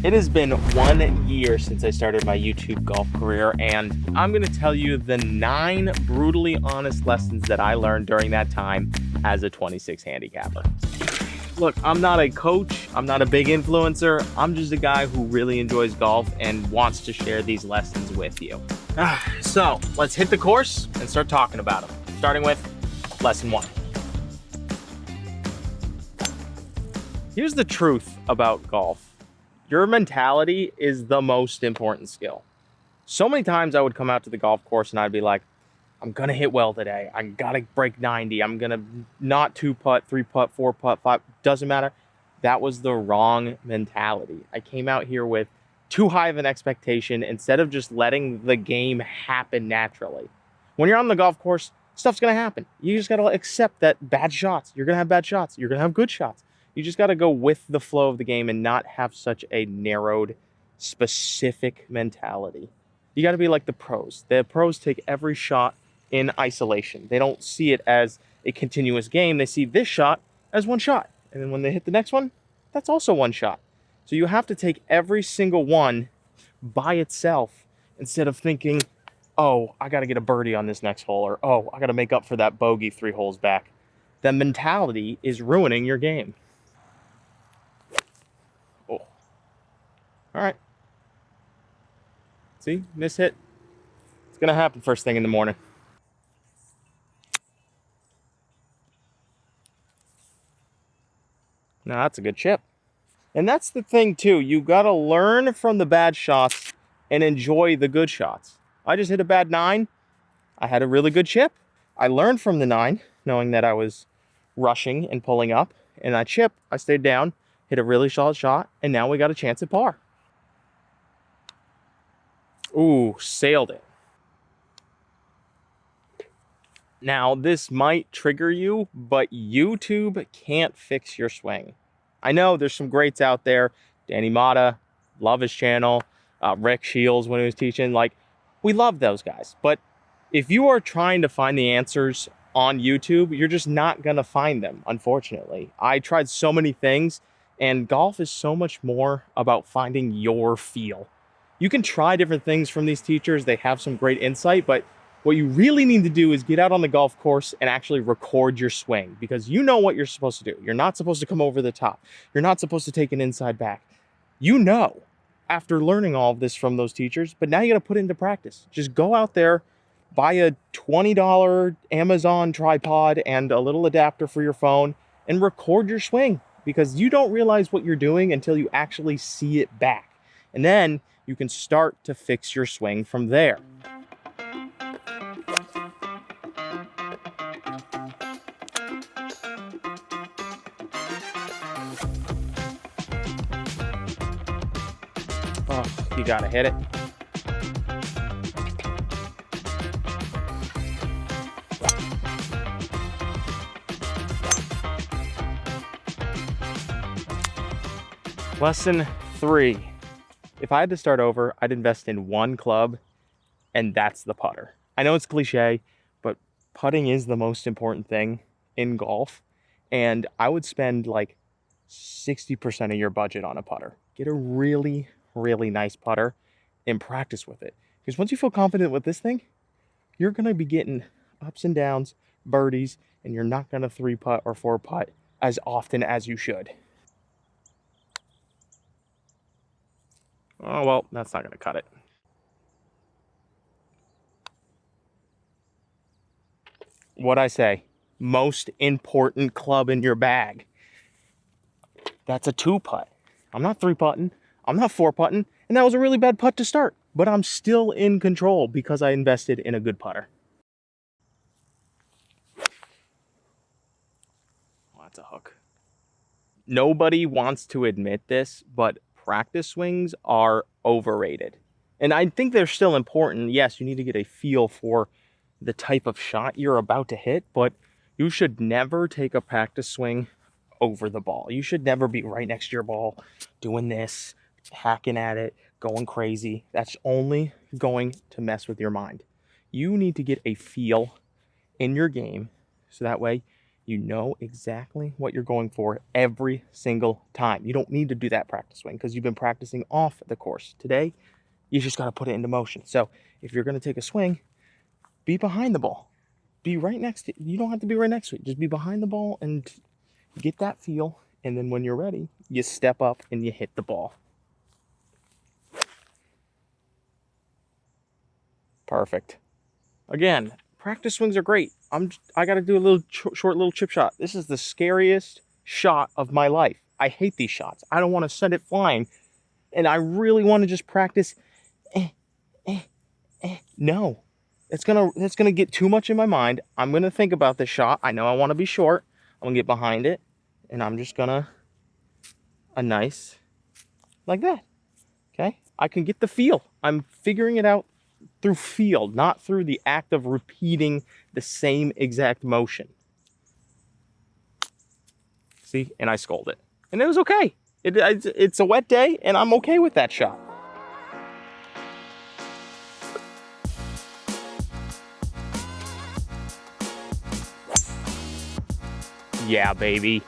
It has been 1 year since I started my YouTube golf career, and I'm going to tell you the 9 brutally honest lessons that I learned during that time as a 26 handicapper. Look, I'm not a coach, I'm not a big influencer, I'm just a guy who really enjoys golf and wants to share these lessons with you. So, let's hit the course and start talking about them. Starting with lesson 1. Here's the truth about golf. Your mentality is the most important skill. So many times I would come out to the golf course and I'd be like, I'm gonna hit well today. I gotta break 90. I'm gonna not 2-putt, 3-putt, 4-putt, 5, doesn't matter. That was the wrong mentality. I came out here with too high of an expectation instead of just letting the game happen naturally. When you're on the golf course, stuff's gonna happen. You just gotta accept that bad shots. You're gonna have bad shots. You're gonna have good shots. You just got to go with the flow of the game and not have such a narrowed, specific mentality. You got to be like the pros. The pros take every shot in isolation. They don't see it as a continuous game. They see this shot as one shot. And then when they hit the next one, that's also one shot. So you have to take every single one by itself instead of thinking, oh, I got to get a birdie on this next hole, or oh, I got to make up for that bogey 3 holes back. That mentality is ruining your game. All right. See, miss hit. It's gonna happen first thing in the morning. Now that's a good chip. And that's the thing too. You gotta learn from the bad shots and enjoy the good shots. I just hit a bad 9. I had a really good chip. I learned from the 9, knowing that I was rushing and pulling up. And that chip, I stayed down, hit a really solid shot, and now we got a chance at par. Ooh, sailed it. Now, this might trigger you, but YouTube can't fix your swing. I know there's some greats out there. Danny Mata, love his channel. Rick Shields when he was teaching. Like, we love those guys. But if you are trying to find the answers on YouTube, you're just not going to find them, unfortunately. I tried so many things, and golf is so much more about finding your feel. You can try different things from these teachers. They have some great insight, but what you really need to do is get out on the golf course and actually record your swing, because you know what you're supposed to do. You're not supposed to come over the top. You're not supposed to take an inside back. You know, after learning all of this from those teachers, but now you got to put it into practice. Just go out there, buy a $20 Amazon tripod and a little adapter for your phone and record your swing, because you don't realize what you're doing until you actually see it back. And then you can start to fix your swing from there. Oh, you gotta hit it. Lesson 3. If I had to start over, I'd invest in one club, and that's the putter. I know it's cliche, but putting is the most important thing in golf, and I would spend like 60% of your budget on a putter. Get a really, really nice putter and practice with it. Because once you feel confident with this thing, you're going to be getting ups and downs, birdies, and you're not going to 3-putt or 4-putt as often as you should. Oh, well, that's not going to cut it. What'd I say? Most important club in your bag. That's a 2-putt. I'm not 3-putting. I'm not 4-putting. And that was a really bad putt to start. But I'm still in control because I invested in a good putter. Oh, that's a hook. Nobody wants to admit this, but practice swings are overrated. And I think they're still important. Yes, you need to get a feel for the type of shot you're about to hit, but you should never take a practice swing over the ball. You should never be right next to your ball doing this, hacking at it, going crazy. That's only going to mess with your mind. You need to get a feel in your game so that way You know exactly what you're going for every single time. You don't need to do that practice swing because you've been practicing off the course. Today, you just got to put it into motion. So if you're going to take a swing, be behind the ball. Be right next to it. You don't have to be right next to it. Just be behind the ball and get that feel. And then when you're ready, you step up and you hit the ball. Perfect. Again, practice swings are great. I got to do a little short little chip shot. This is the scariest shot of my life. I hate these shots. I don't want to send it flying. And I really want to just practice. No. That's gonna get too much in my mind. I'm gonna think about this shot. I know I want to be short. I'm gonna get behind it, and I'm just gonna a nice like that. Okay, I can get the feel. I'm figuring it out through feel, not through the act of repeating the same exact motion. See, and I scold it, and it was okay. It's a wet day, and I'm okay with that shot. Yeah, baby.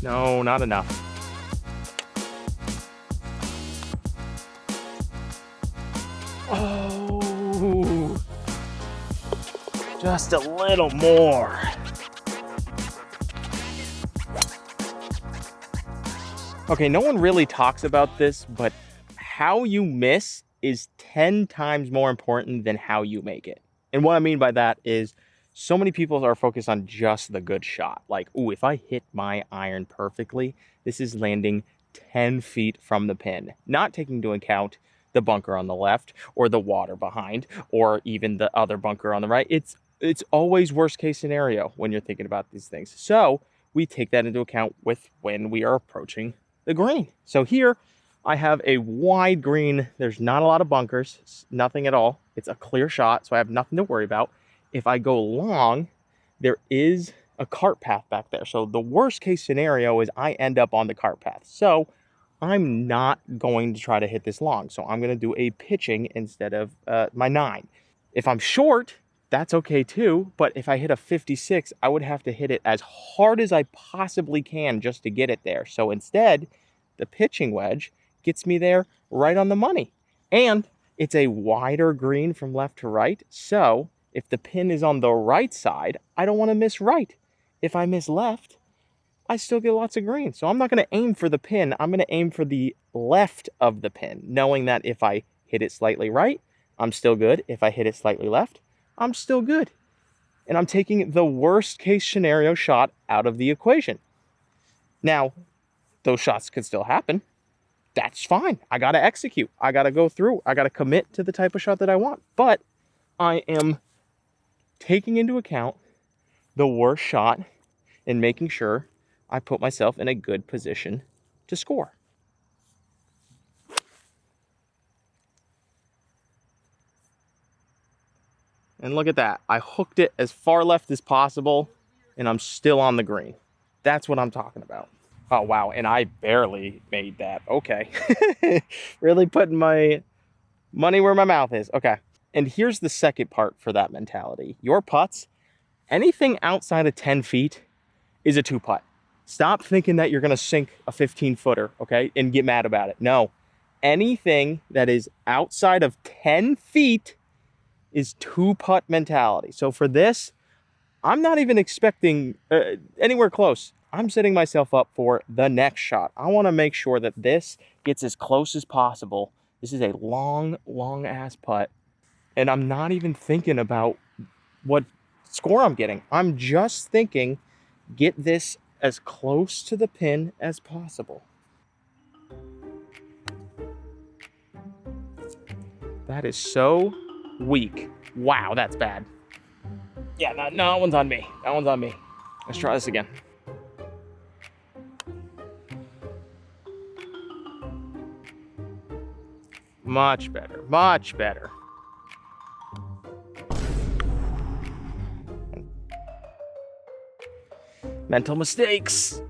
No, not enough. Oh, just a little more. Okay, no one really talks about this, but how you miss is 10 times more important than how you make it. And what I mean by that is so many people are focused on just the good shot. Like, ooh, if I hit my iron perfectly, this is landing 10 feet from the pin, not taking into account the bunker on the left or the water behind or even the other bunker on the right. It's always worst case scenario when you're thinking about these things. So we take that into account with when we are approaching the green. So here I have a wide green. There's not a lot of bunkers, nothing at all. It's a clear shot, so I have nothing to worry about. If I go long, there is a cart path back there. So the worst case scenario is I end up on the cart path. So I'm not going to try to hit this long. So I'm going to do a pitching instead of my 9. If I'm short, that's okay too. But if I hit a 56, I would have to hit it as hard as I possibly can just to get it there. So instead, the pitching wedge gets me there right on the money. And it's a wider green from left to right. So if the pin is on the right side, I don't want to miss right. If I miss left, I still get lots of green. So I'm not going to aim for the pin. I'm going to aim for the left of the pin, knowing that if I hit it slightly right, I'm still good. If I hit it slightly left, I'm still good. And I'm taking the worst case scenario shot out of the equation. Now, those shots could still happen. That's fine. I got to execute. I got to go through. I got to commit to the type of shot that I want. But I am taking into account the worst shot and making sure I put myself in a good position to score. And look at that. I hooked it as far left as possible, and I'm still on the green. That's what I'm talking about. Oh, wow. And I barely made that. Okay. Really putting my money where my mouth is. Okay. And here's the second part for that mentality. Your putts, anything outside of 10 feet is a 2-putt. Stop thinking that you're going to sink a 15-footer, okay, and get mad about it. No. Anything that is outside of 10 feet is 2-putt mentality. So for this, I'm not even expecting anywhere close. I'm setting myself up for the next shot. I want to make sure that this gets as close as possible. This is a long, long-ass putt. And I'm not even thinking about what score I'm getting. I'm just thinking, get this as close to the pin as possible. That is so weak. Wow, that's bad. Yeah, no, that one's on me. That one's on me. Let's try this again. Much better, much better. Mental mistakes.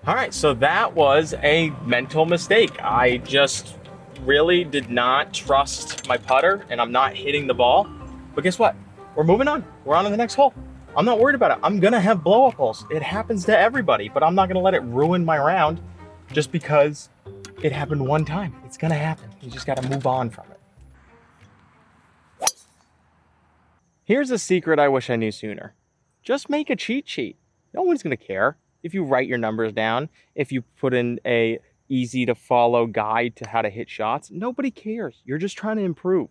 All right, so that was a mental mistake. I just really did not trust my putter, and I'm not hitting the ball. But guess what? we're moving on. We're on to the next hole. I'm not worried about it. I'm gonna have blow up holes. It happens to everybody, but I'm not gonna let it ruin my round just because it happened one time. It's gonna happen. You just gotta move on from it. Here's a secret I wish I knew sooner. Just make a cheat sheet. No one's gonna care if you write your numbers down, if you put in a easy to follow guide to how to hit shots. Nobody cares. You're just trying to improve.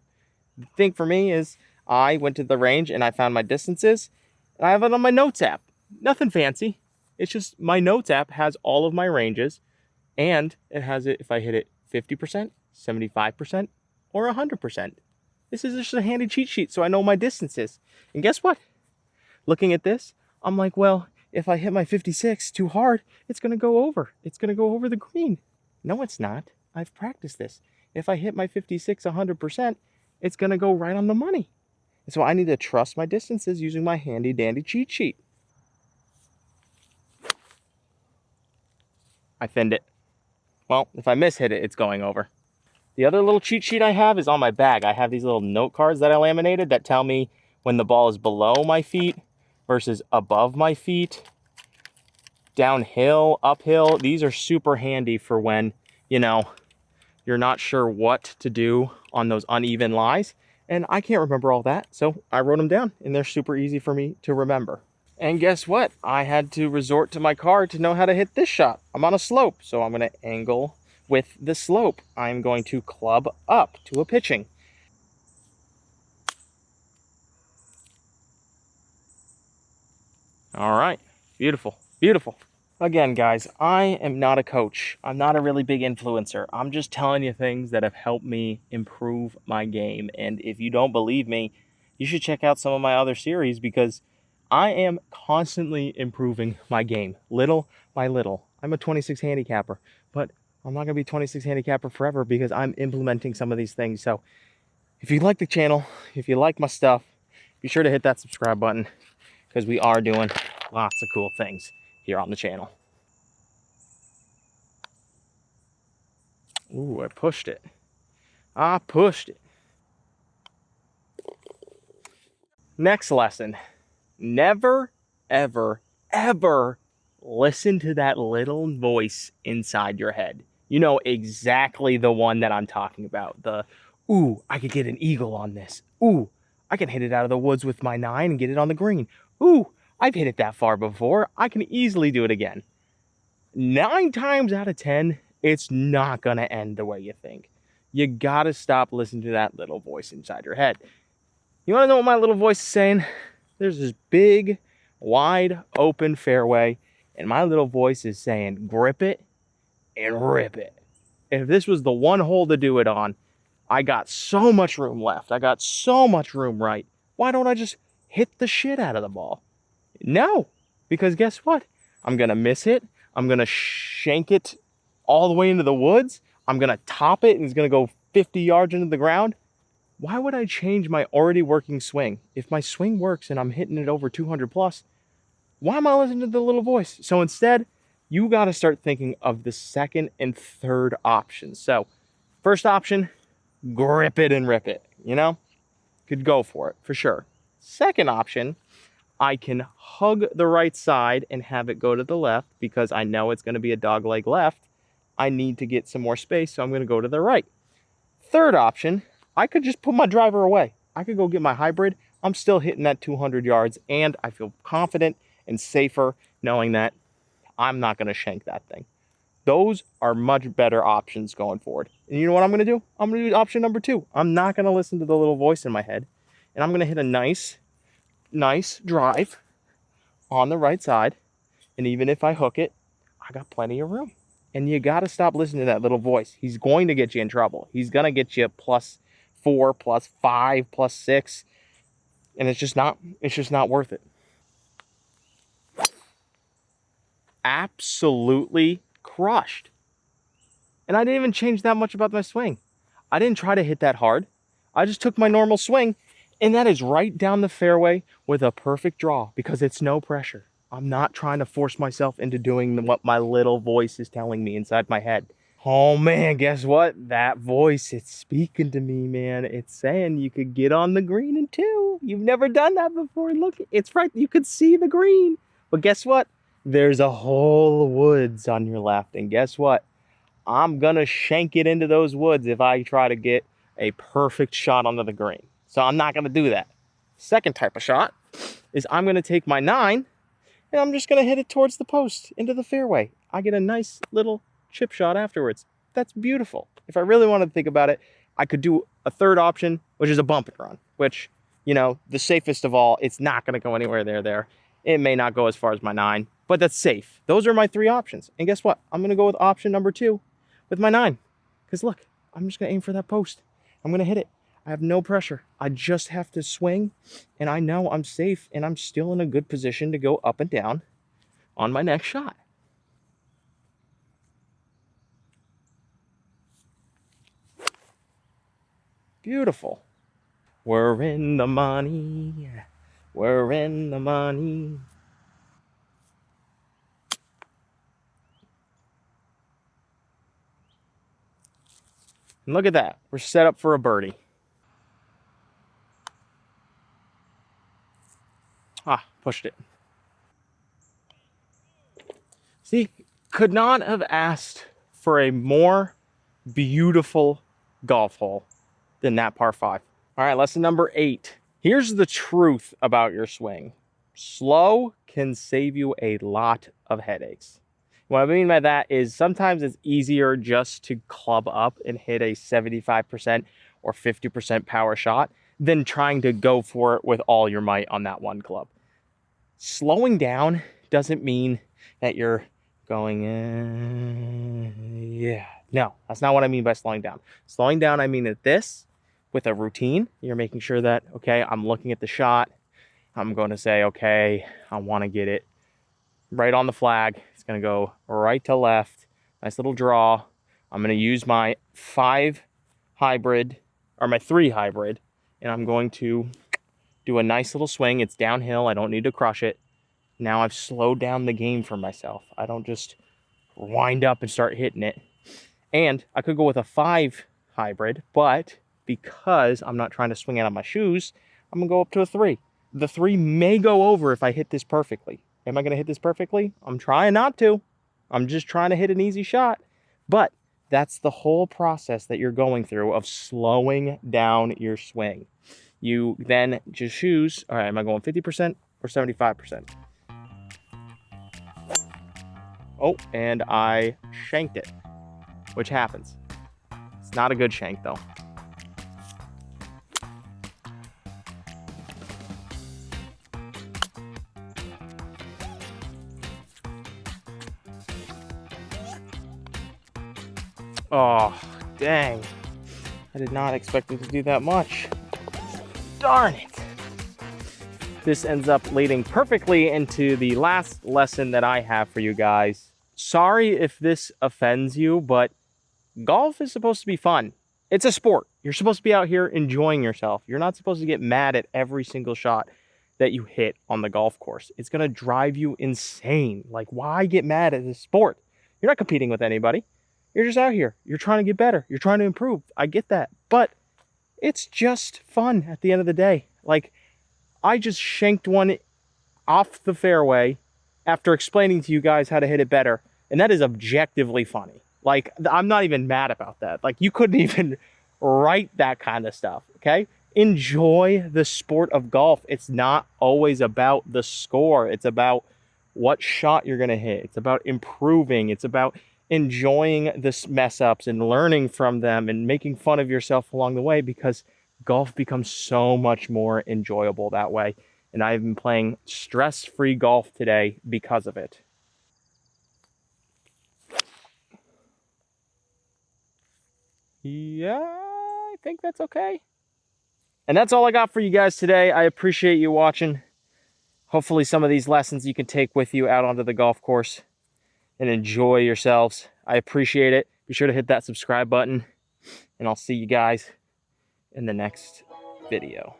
The thing for me is I went to the range and I found my distances and I have it on my notes app. Nothing fancy. It's just my notes app has all of my ranges and it has it if I hit it 50%, 75%, or 100%. This is just a handy cheat sheet so I know my distances. And guess what? Looking at this, I'm like, well, if I hit my 56 too hard, it's going to go over. It's going to go over the green. No, it's not. I've practiced this. If I hit my 56 100%, it's going to go right on the money. And so I need to trust my distances using my handy dandy cheat sheet. I thinned it. Well, if I miss hit it, it's going over. The other little cheat sheet I have is on my bag. I have these little note cards that I laminated that tell me when the ball is below my feet versus above my feet, downhill, uphill. These are super handy for when, you know, you're not sure what to do on those uneven lies. And I can't remember all that, so I wrote them down and they're super easy for me to remember. And guess what? I had to resort to my card to know how to hit this shot. I'm on a slope, so I'm gonna angle with the slope. I'm going to club up to a pitching. All right, beautiful, beautiful. Again, guys, I am not a coach. I'm not a really big influencer. I'm just telling you things that have helped me improve my game. And if you don't believe me, you should check out some of my other series because I am constantly improving my game, little by little. I'm a 26 handicapper, but I'm not gonna be 26 handicapper forever because I'm implementing some of these things. So if you like the channel, if you like my stuff, be sure to hit that subscribe button because we are doing lots of cool things here on the channel. Ooh, I pushed it. I pushed it. Next lesson. Never, ever, ever listen to that little voice inside your head. You know exactly the one that I'm talking about. The, ooh, I could get an eagle on this. Ooh, I can hit it out of the woods with my 9 and get it on the green. Ooh, I've hit it that far before. I can easily do it again. 9 times out of 10, it's not going to end the way you think. You got to stop listening to that little voice inside your head. You want to know what my little voice is saying? There's this big, wide open fairway, and my little voice is saying, grip it and rip it. If this was the one hole to do it on, I got so much room left. I got so much room right. Why don't I just hit the shit out of the ball? No, because guess what? I'm going to miss it. I'm going to shank it all the way into the woods. I'm going to top it and it's going to go 50 yards into the ground. Why would I change my already working swing? If my swing works and I'm hitting it over 200 plus, why am I listening to the little voice? So instead, you got to start thinking of the second and third options. So first option, grip it and rip it, you know? Could go for it, for sure. Second option, I can hug the right side and have it go to the left because I know it's going to be a dog leg left. I need to get some more space, so I'm going to go to the right. Third option, I could just put my driver away. I could go get my hybrid. I'm still hitting that 200 yards, and I feel confident and safer knowing that I'm not going to shank that thing. Those are much better options going forward. And you know what I'm going to do? I'm going to do option number 2. I'm not going to listen to the little voice in my head, and I'm going to hit a nice drive on the right side. And even if I hook it, I got plenty of room. And you got to stop listening to that little voice. He's going to get you in trouble. He's going to get you +4, +5, +6. And it's just not worth it. Absolutely crushed. And I didn't even change that much about my swing. I didn't try to hit that hard. I just took my normal swing, and that is right down the fairway with a perfect draw because it's no pressure. I'm not trying to force myself into doing what my little voice is telling me inside my head. Oh man, guess what? That voice, it's speaking to me, man. It's saying you could get on the green in two. You've never done that before. Look, it's right. You could see the green. But guess what? There's a whole woods on your left. And guess what? I'm gonna shank it into those woods if I try to get a perfect shot onto the green. So I'm not gonna do that. Second type of shot is I'm gonna take my 9 and I'm just gonna hit it towards the post into the fairway. I get a nice little chip shot afterwards. That's beautiful. If I really wanted to think about it, I could do a third option, which is a bump and run, which, you know, the safest of all. It's not gonna go anywhere there. It may not go as far as my 9, but that's safe. Those are my 3 options. And guess what? I'm gonna go with option number 2 with my 9. Because look, I'm just gonna aim for that post. I'm gonna hit it. I have no pressure. I just have to swing, and I know I'm safe, and I'm still in a good position to go up and down on my next shot. Beautiful. We're in the money. We're in the money. And look at that. We're set up for a birdie. Ah, pushed it. See, could not have asked for a more beautiful golf hole than that par 5. All right, lesson number 8. Here's the truth about your swing. Slow can save you a lot of headaches. What I mean by that is sometimes it's easier just to club up and hit a 75% or 50% power shot than trying to go for it with all your might on that one club. Slowing down doesn't mean that you're going, yeah. No, that's not what I mean by slowing down. Slowing down, I mean that this, with a routine, you're making sure that, okay, I'm looking at the shot. I'm going to say, okay, I want to get it right on the flag. It's going to go right to left. Nice little draw. I'm going to use my 5 hybrid, or my 3 hybrid, and I'm going to do a nice little swing. It's downhill. I don't need to crush it. Now I've slowed down the game for myself. I don't just wind up and start hitting it. And I could go with a 5 hybrid, but because I'm not trying to swing out of my shoes, I'm going to go up to a 3. The 3 may go over if I hit this perfectly. Am I going to hit this perfectly? I'm trying not to. I'm just trying to hit an easy shot. But that's the whole process that you're going through of slowing down your swing. You then just choose, all right, am I going 50% or 75%? Oh, and I shanked it, which happens. It's not a good shank, though. Oh, dang. I did not expect it to do that much. Darn it. This ends up leading perfectly into the last lesson that I have for you guys. Sorry if this offends you, but golf is supposed to be fun. It's a sport. You're supposed to be out here enjoying yourself. You're not supposed to get mad at every single shot that you hit on the golf course. It's going to drive you insane. Like, why get mad at this sport? You're not competing with anybody. You're just out here. You're trying to get better. You're trying to improve. I get that. But it's just fun at the end of the day. Like, I just shanked one off the fairway after explaining to you guys how to hit it better. And that is objectively funny. Like, I'm not even mad about that. Like, you couldn't even write that kind of stuff, okay? Enjoy the sport of golf. It's not always about the score. It's about what shot you're going to hit. It's about improving. It's about enjoying the mess ups and learning from them and making fun of yourself along the way, because golf becomes so much more enjoyable that way. And I've been playing stress-free golf today because of it. Yeah, I think that's okay. And that's all I got for you guys today. I appreciate you watching. Hopefully some of these lessons you can take with you out onto the golf course and enjoy yourselves. I appreciate it. Be sure to hit that subscribe button, and I'll see you guys in the next video.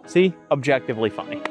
See? Objectively funny.